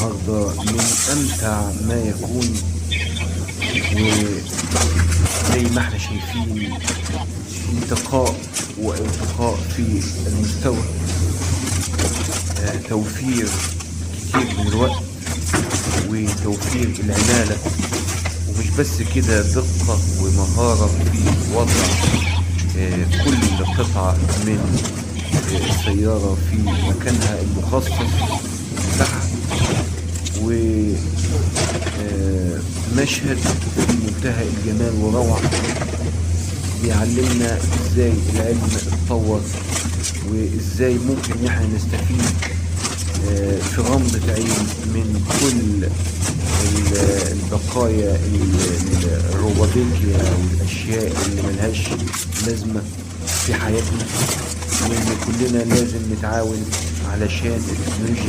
النهاردة من أمتع ما يكون، وزي ما احنا شايفين انتقاء وارتقاء في المستوى، توفير كتير من الوقت وتوفير العمالة، ومش بس كده دقة ومهارة في وضع كل قطعة من السيارة في مكانها المخصص تحت، ومشهد في منتهى الجمال والروعة بيعلمنا ازاي العلم اتطور، وازاي ممكن ان احنا نستفيد في غمضة عين من كل البقايا الروبابيكيا والاشياء اللي ملهاش لازمة في حياتنا، وان كلنا لازم نتعاون علشان التكنولوجيا